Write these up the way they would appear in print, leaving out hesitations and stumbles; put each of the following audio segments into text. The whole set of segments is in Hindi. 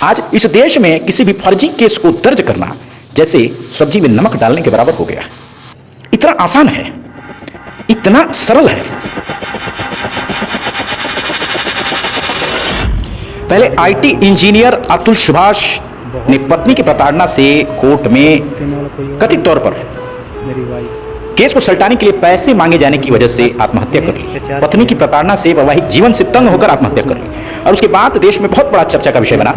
आज इस देश में किसी भी फर्जी केस को दर्ज करना जैसे सब्जी में नमक डालने के बराबर हो गया। इतना आसान है, इतना सरल है। पहले आईटी इंजीनियर अतुल सुभाष ने पत्नी की प्रताड़ना से कोर्ट में कथित तौर पर केस को सल्टाने के लिए पैसे मांगे जाने की वजह से आत्महत्या कर ली। पत्नी की प्रताड़ना से वैवाहिक जीवन से तंग होकर आत्महत्या कर ली और उसके बाद देश में बहुत बड़ा चर्चा का विषय बना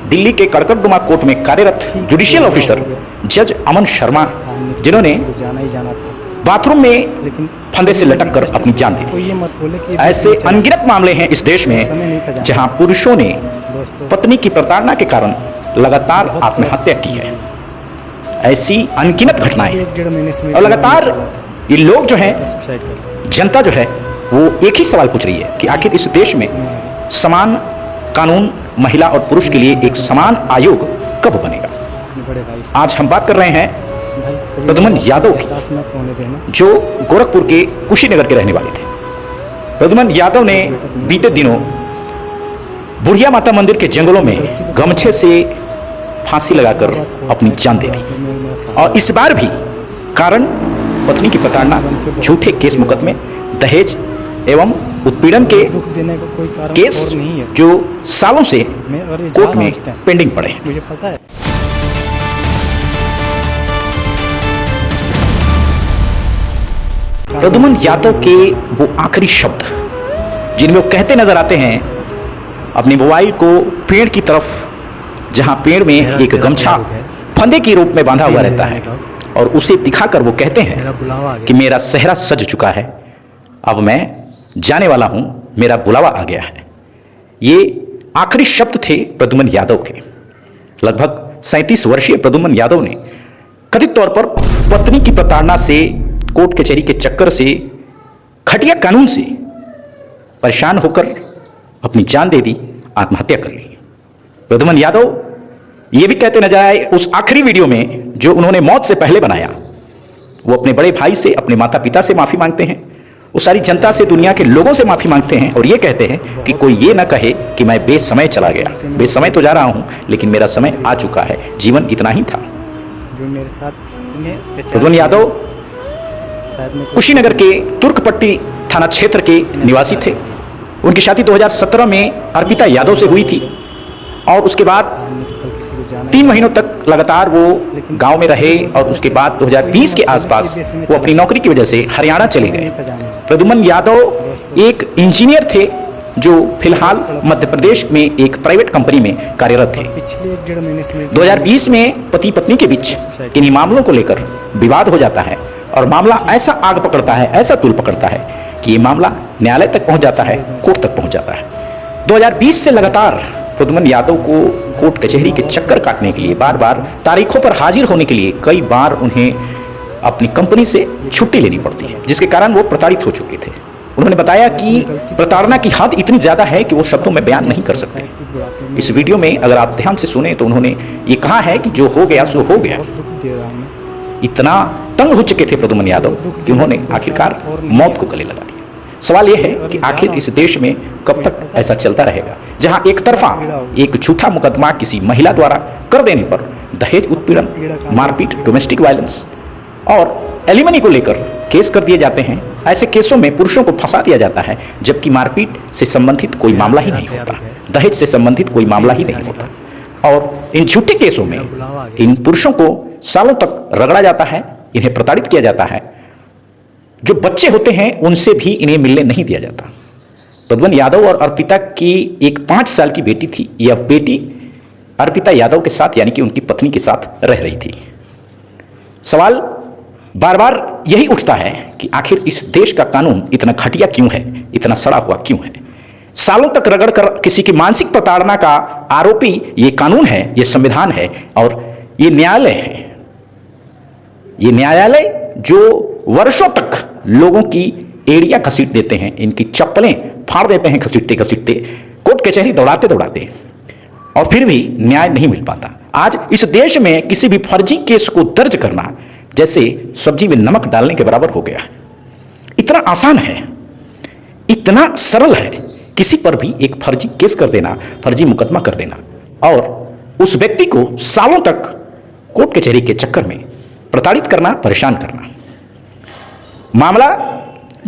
दिल्ली के कड़कड़डुमा कोर्ट में कार्यरत जुडिशियल ऑफिसर जज अमन शर्मा, जिन्होंने बाथरूम में फंदे से लटक कर अपनी जान दी थी। ऐसे अनगिनत मामले हैं इस देश में जहां पुरुषों ने पत्नी की प्रताड़ना के कारण लगातार आत्महत्या की है। ऐसी अनगिनत घटनाएं और लगातार ये लोग जो हैं, जनता जो है, वो एक ही सवाल पूछ रही है कि आखिर इस देश में समान कानून महिला और पुरुष के लिए एक समान आयोग कब बनेगा। आज हम बात कर रहे हैं प्रद्युम्न यादव की, जो गोरखपुर के कुशीनगर के रहने वाले थे। प्रद्युम्न यादव ने बीते दिनों बुढ़िया माता मंदिर के जंगलों में गमछे से फांसी लगाकर अपनी जान दे दी और इस बार भी कारण पत्नी की प्रताड़ना, झूठे केस मुकदमे, दहेज एवं उत्पीड़न के केस जो सालों से कोर्ट में पेंडिंग पड़े हैं। मुझे पता है। प्रद्युम्न यादव के वो आखिरी शब्द जिनमें वो कहते नजर आते हैं अपने मोबाइल को पेड़ की तरफ, जहां पेड़ में एक गमछा फंदे के रूप में बांधा हुआ रहता है और उसे दिखाकर वो कहते हैं कि मेरा सेहरा सज चुका है, अब मैं जाने वाला हूं, मेरा बुलावा आ गया है। ये आखिरी शब्द थे प्रद्युम्न यादव के। लगभग 37 वर्षीय प्रद्युम्न यादव ने कथित तौर पर पत्नी की प्रताड़ना से, कोर्ट कचहरी के चक्कर से, खटिया कानून से परेशान होकर अपनी जान दे दी, आत्महत्या कर ली। प्रद्युम्न यादव ये भी कहते नजर आए उस आखिरी वीडियो में जो उन्होंने मौत से पहले बनाया। वो अपने बड़े भाई से, अपने माता पिता से माफी मांगते हैं, वो सारी जनता से, दुनिया के लोगों से माफी मांगते हैं और ये कहते हैं कि कोई ये ना कहे कि मैं बेसमय चला गया। बेसमय तो जा रहा हूं, लेकिन मेरा समय आ चुका है, जीवन इतना ही था। जो मेरे साथ प्रद्युम्न यादव कुशीनगर के तुर्कपट्टी थाना क्षेत्र के निवासी थे। उनकी शादी 2017 में अर्पिता यादव से हुई थी और उसके बाद 3 महीनों तक लगातार वो गांव में रहे और उसके बाद 2020 के आसपास वो अपनी नौकरी की वजह से हरियाणा चले गए। प्रद्युम्न यादव एक इंजीनियर थे जो फिलहाल मध्य प्रदेश में एक प्राइवेट कंपनी में कार्यरत थे। 2020 में पति पत्नी के बीच इन्हीं मामलों को लेकर विवाद हो जाता है और मामला ऐसा आग पकड़ता है, ऐसा तूल पकड़ता है कि ये मामला न्यायालय तक पहुंच जाता है, कोर्ट तक पहुंच जाता है। 2020 से लगातार प्रद्युम्न यादव को कोर्ट कचहरी के चक्कर काटने के लिए, बार बार तारीखों पर हाजिर होने के लिए कई बार उन्हें अपनी कंपनी से छुट्टी लेनी पड़ती है, जिसके कारण वो प्रताड़ित हो चुके थे। उन्होंने बताया कि प्रताड़ना की हद इतनी ज्यादा है कि वो शब्दों में बयान नहीं कर सकते। इस वीडियो में अगर आप ध्यान से सुने तो उन्होंने ये कहा है कि जो हो गया सो हो गया। इतना तंग हो चुके थे प्रद्युम्न यादव कि उन्होंने आखिरकार मौत को गले लगा दिया। सवाल यह है कि आखिर इस देश में कब तक ऐसा चलता रहेगा, जहां एक तरफा एक झूठा मुकदमा किसी महिला द्वारा कर देने पर दहेज उत्पीड़न, मारपीट, डोमेस्टिक वायलेंस और एलिमनी को लेकर केस कर दिए जाते हैं। ऐसे केसों में पुरुषों को फंसा दिया जाता है, जबकि मारपीट से संबंधित कोई मामला ही नहीं होता, दहेज से संबंधित कोई मामला ही नहीं होता और इन झूठे केसों में इन पुरुषों को सालों तक रगड़ा जाता है, इन्हें प्रताड़ित किया जाता है। जो बच्चे होते हैं उनसे भी इन्हें मिलने नहीं दिया जाता। प्रद्युम्न यादव और अर्पिता की एक 5 साल की बेटी थी। यह बेटी अर्पिता यादव के साथ, यानी कि उनकी पत्नी के साथ रह रही थी। सवाल बार बार यही उठता है कि आखिर इस देश का कानून इतना घटिया क्यों है, इतना सड़ा हुआ क्यों है। सालों तक रगड़ कर किसी की मानसिक प्रताड़ना का आरोपी ये कानून है, ये संविधान है और ये न्यायालय है। ये न्यायालय जो वर्षों तक लोगों की एड़ियां घसीट देते हैं, इनकी चप्पलें फाड़ देते हैं घसीटते घसीटते, कोर्ट कचहरी दौड़ाते दौड़ाते, और फिर भी न्याय नहीं मिल पाता। आज इस देश में किसी भी फर्जी केस को दर्ज करना जैसे सब्जी में नमक डालने के बराबर हो गया। इतना आसान है, इतना सरल है, किसी पर भी एक फर्जी केस कर देना, फर्जी मुकदमा कर देना और उस व्यक्ति को सालों तक कोर्ट कचहरी के चक्कर में प्रताड़ित करना, परेशान करना। मामला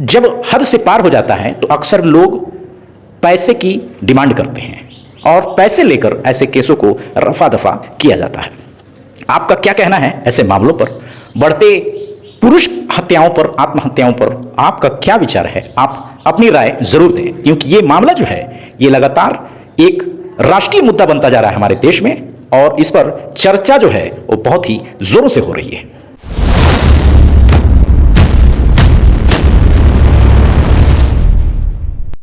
जब हद से पार हो जाता है तो अक्सर लोग पैसे की डिमांड करते हैं और पैसे लेकर ऐसे केसों को रफा दफा किया जाता है। आपका क्या कहना है ऐसे मामलों पर? बढ़ते पुरुष हत्याओं पर, आत्महत्याओं पर आपका क्या विचार है? आप अपनी राय जरूर दें, क्योंकि ये मामला जो है ये लगातार एक राष्ट्रीय मुद्दा बनता जा रहा है हमारे देश में और इस पर चर्चा जो है वो बहुत ही जोरों से हो रही है।